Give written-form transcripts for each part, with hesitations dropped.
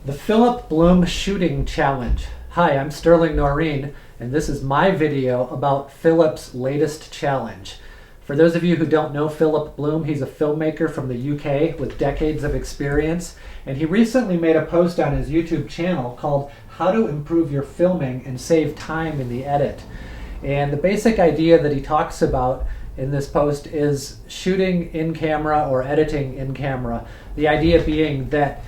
The Philip Bloom Shooting Challenge. Hi, I'm Sterling Noreen, and this is my video about Philip's latest challenge. For those of you who don't know Philip Bloom, he's a filmmaker from the UK with decades of experience, and he recently made a post on his YouTube channel called How to Improve Your Filming and Save Time in the Edit. And the basic idea that he talks about in this post is shooting in camera or editing in camera. The idea being that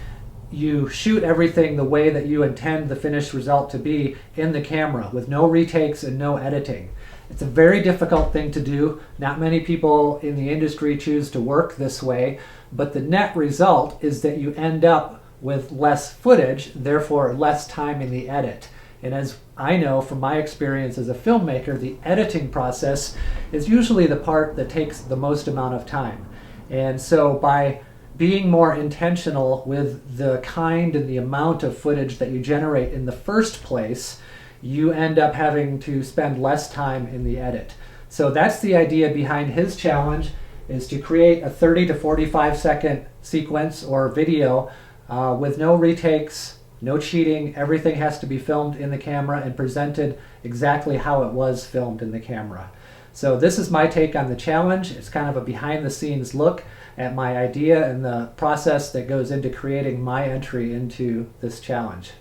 you shoot everything the way that you intend the finished result to be in the camera with no retakes and no editing. It's a very difficult thing to do. Not many people in the industry choose to work this way, but the net result is that you end up with less footage, therefore less time in the edit. And as I know from my experience as a filmmaker, the editing process is usually the part that takes the most amount of time. And so by being more intentional with the kind and the amount of footage that you generate in the first place, you end up having to spend less time in the edit. So that's the idea behind his challenge, is to create a 30 to 45 second sequence or video with no retakes, no cheating. Everything has to be filmed in the camera and presented exactly how it was filmed in the camera. So this is my take on the challenge. It's kind of a behind the scenes look at my idea and the process that goes into creating my entry into this challenge.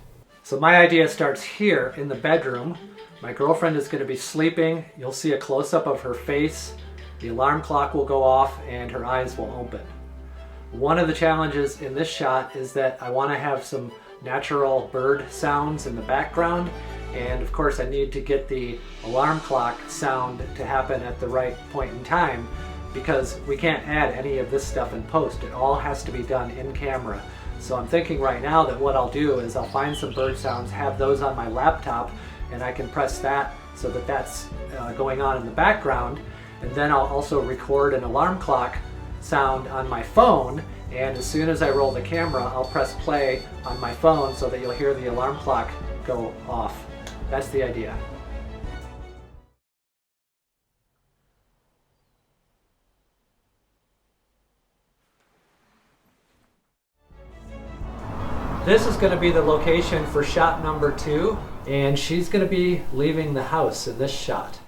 So my idea starts here in the bedroom. My girlfriend is going to be sleeping. You'll see a close-up of her face. The alarm clock will go off and her eyes will open. One of the challenges in this shot is that I want to have some natural bird sounds in the background, and of course I need to get the alarm clock sound to happen at the right point in time, because we can't add any of this stuff in post. It all has to be done in camera. So I'm thinking right now that what I'll do is I'll find some bird sounds, have those on my laptop, and I can press that so that that's going on in the background. And then I'll also record an alarm clock sound on my phone, and as soon as I roll the camera, I'll press play on my phone so that you'll hear the alarm clock go off. That's the idea. This is going to be the location for shot number 2, and she's going to be leaving the house in this shot.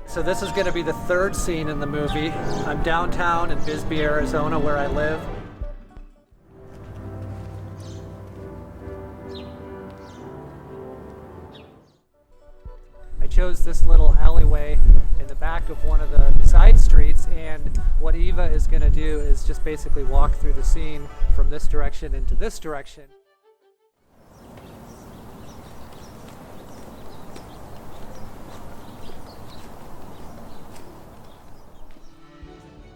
So this is going to be the third scene in the movie. I'm downtown in Bisbee, Arizona, where I live. I chose this little alleyway in the back of one of the side streets, and what Eva is going to do is just basically walk through the scene from this direction into this direction.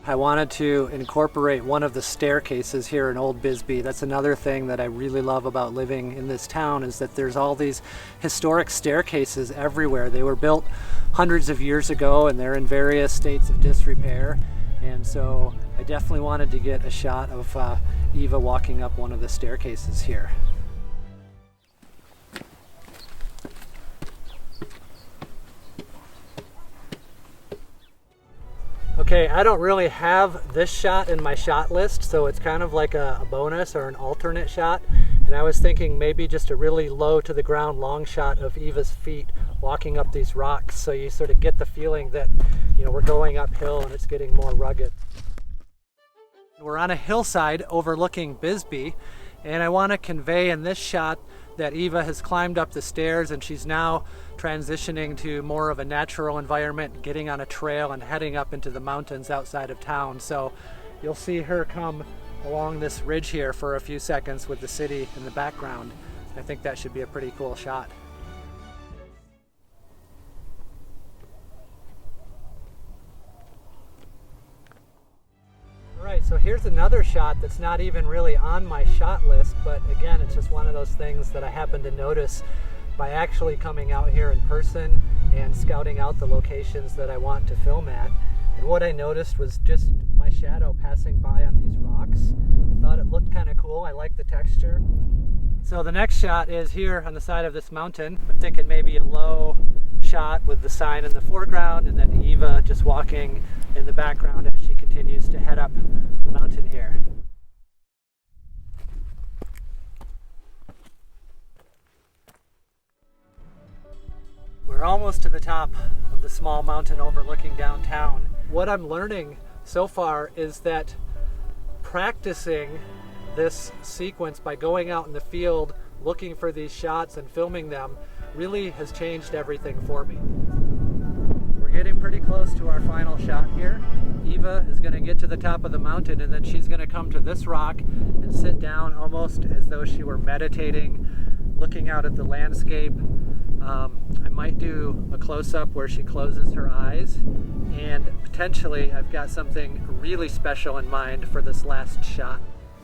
I wanted to incorporate one of the staircases here in Old Bisbee. That's another thing that I really love about living in this town, is that there's all these historic staircases everywhere. They were built hundreds of years ago and they're in various states of disrepair. And so I definitely wanted to get a shot of Eva walking up one of the staircases here. Okay, I don't really have this shot in my shot list, so it's kind of like a bonus or an alternate shot. And I was thinking maybe just a really low to the ground long shot of Eva's feet walking up these rocks, so you sort of get the feeling that, you know, we're going uphill and it's getting more rugged. We're on a hillside overlooking Bisbee, and I want to convey in this shot that Eva has climbed up the stairs and she's now transitioning to more of a natural environment, getting on a trail and heading up into the mountains outside of town. So you'll see her come along this ridge here for a few seconds with the city in the background. I think that should be a pretty cool shot. Alright, so here's another shot that's not even really on my shot list, but again, it's just one of those things that I happened to notice by actually coming out here in person and scouting out the locations that I want to film at. And what I noticed was just my shadow passing by on these rocks. I thought it looked kind of cool. I like the texture. So the next shot is here on the side of this mountain. I'm thinking maybe a low shot with the sign in the foreground and then Eva just walking in the background as she continues to head up the mountain here. almost to the top of the small mountain overlooking downtown. What I'm learning so far is that practicing this sequence by going out in the field, looking for these shots and filming them, really has changed everything for me. We're getting pretty close to our final shot here. Eva is going to get to the top of the mountain, and then she's going to come to this rock and sit down almost as though she were meditating, looking out at the landscape. I might do a close-up where she closes her eyes, and potentially I've got something really special in mind for this last shot.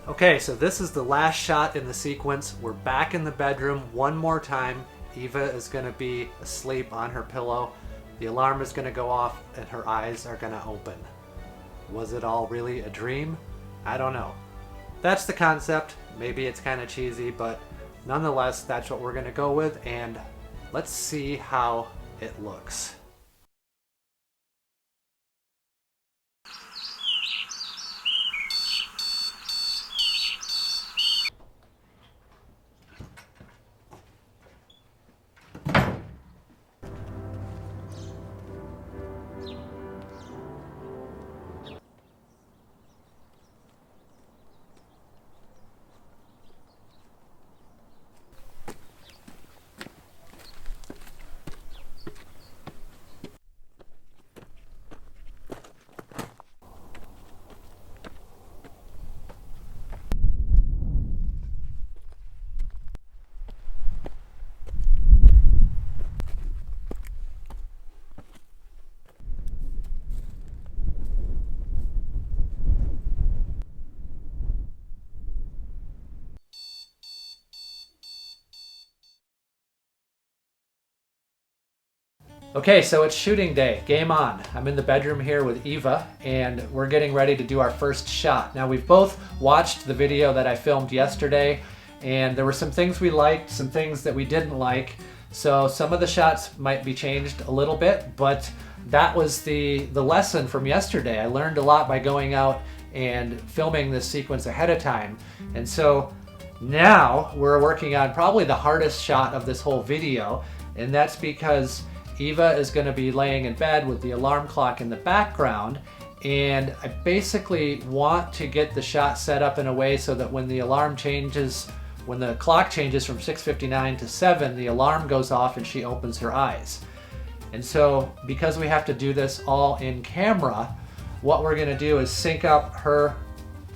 Okay, so this is the last shot in the sequence. We're back in the bedroom one more time. Eva is going to be asleep on her pillow. The alarm is going to go off and her eyes are going to open. Was it all really a dream? I don't know. That's the concept. Maybe it's kind of cheesy, but nonetheless, that's what we're going to go with, and let's see how it looks. Okay, so it's shooting day. Game on. I'm in the bedroom here with Eva, and we're getting ready to do our first shot. Now, we've both watched the video that I filmed yesterday, and there were some things we liked, some things that we didn't like. So some of the shots might be changed a little bit, but that was the lesson from yesterday. I learned a lot by going out and filming this sequence ahead of time. And so now we're working on probably the hardest shot of this whole video, and that's because Eva is going to be laying in bed with the alarm clock in the background, and I basically want to get the shot set up in a way so that when the alarm changes, when the clock changes from 6:59 to 7, the alarm goes off and she opens her eyes. And so because we have to do this all in camera, what we're going to do is sync up her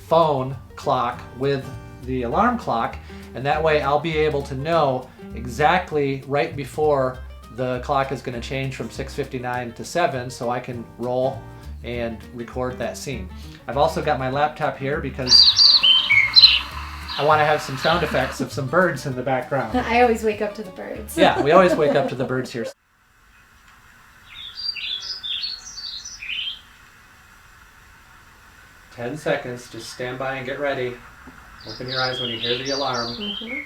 phone clock with the alarm clock, and that way I'll be able to know exactly right before the clock is going to change from 6:59 to 7, so I can roll and record that scene. I've also got my laptop here because I want to have some sound effects of some birds in the background. I always wake up to the birds. Yeah, we always wake up to the birds here. "10 seconds, just stand by and get ready. Open your eyes when you hear the alarm." Mm-hmm.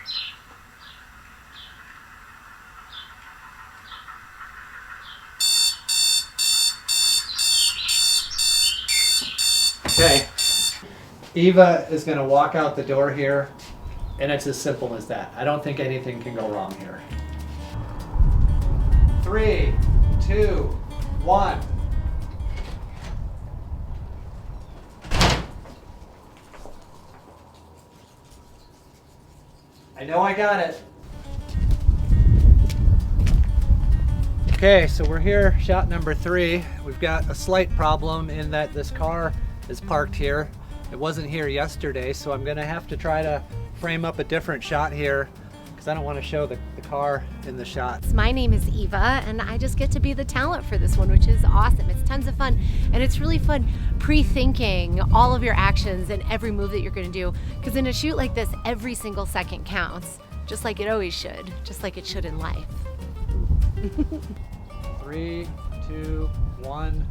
Okay, Eva is going to walk out the door here, and it's as simple as that. I don't think anything can go wrong here. 3, 2, 1. I know I got it. Okay, so we're here, shot number 3. We've got a slight problem in that this car is parked here. It wasn't here yesterday, so I'm gonna have to try to frame up a different shot here because I don't want to show the car in the shot. My name is Eva, and I just get to be the talent for this one, which is awesome. It's tons of fun, and it's really fun pre-thinking all of your actions and every move that you're gonna do, because in a shoot like this, every single second counts, just like it always should, just like it should in life. 3, 2, 1.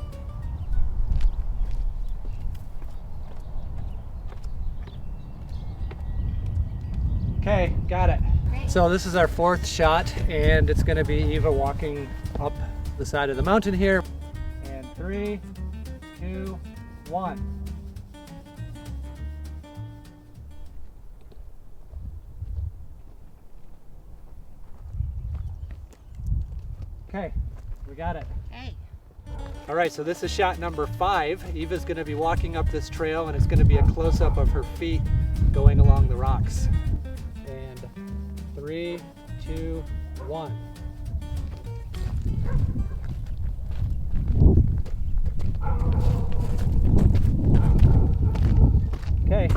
Okay, got it. Great. So this is our 4th shot, and it's going to be Eva walking up the side of the mountain here. And 3, 2, 1. Okay, we got it. Hey. All right, so this is shot number 5. Eva's gonna be walking up this trail and it's gonna be a close-up of her feet going along the rocks. And 3, 2, 1. Okay,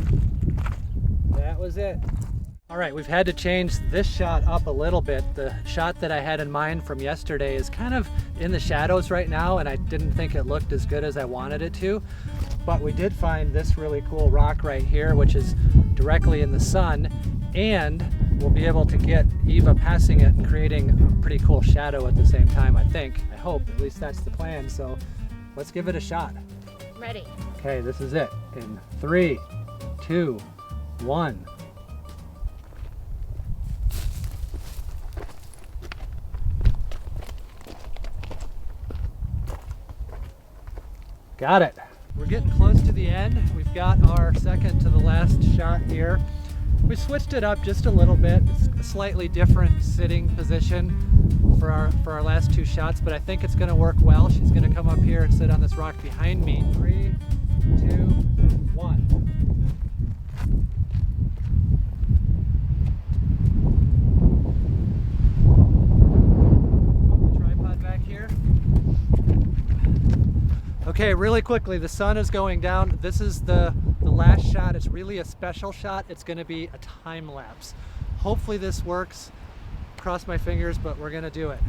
that was it. All right, we've had to change this shot up a little bit. The shot that I had in mind from yesterday is kind of in the shadows right now, and I didn't think it looked as good as I wanted it to. But we did find this really cool rock right here, which is directly in the sun, and we'll be able to get Eva passing it and creating a pretty cool shadow at the same time, I think. I hope, at least that's the plan. So let's give it a shot. Ready. Okay, this is it. In 3, 2, 1. Got it. We're getting close to the end. We've got our second to the last shot here. We switched it up just a little bit. It's a slightly different sitting position for our last 2 shots, but I think it's gonna work well. She's gonna come up here and sit on this rock behind me. 3, 2, 1. Okay, really quickly, the sun is going down. This is the last shot. It's really a special shot. It's gonna be a time lapse. Hopefully this works. Cross my fingers, but we're gonna do it.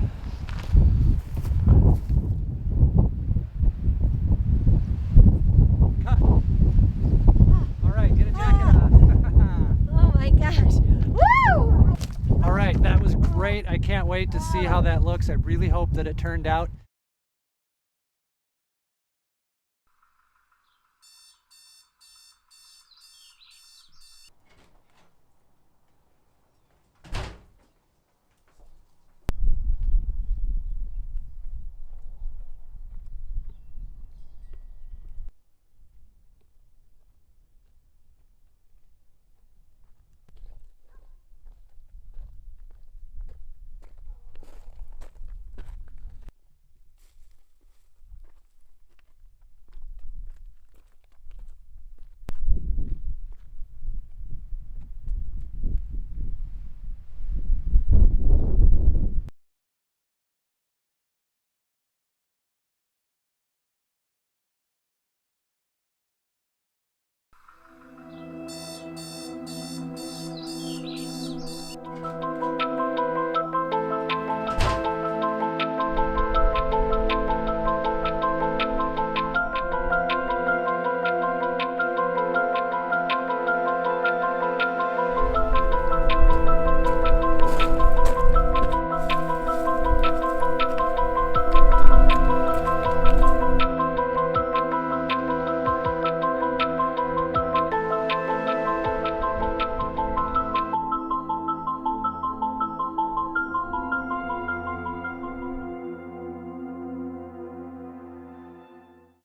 Cut. All right, get a jacket on. Oh my gosh. Woo! All right, that was great. I can't wait to see how that looks. I really hope that it turned out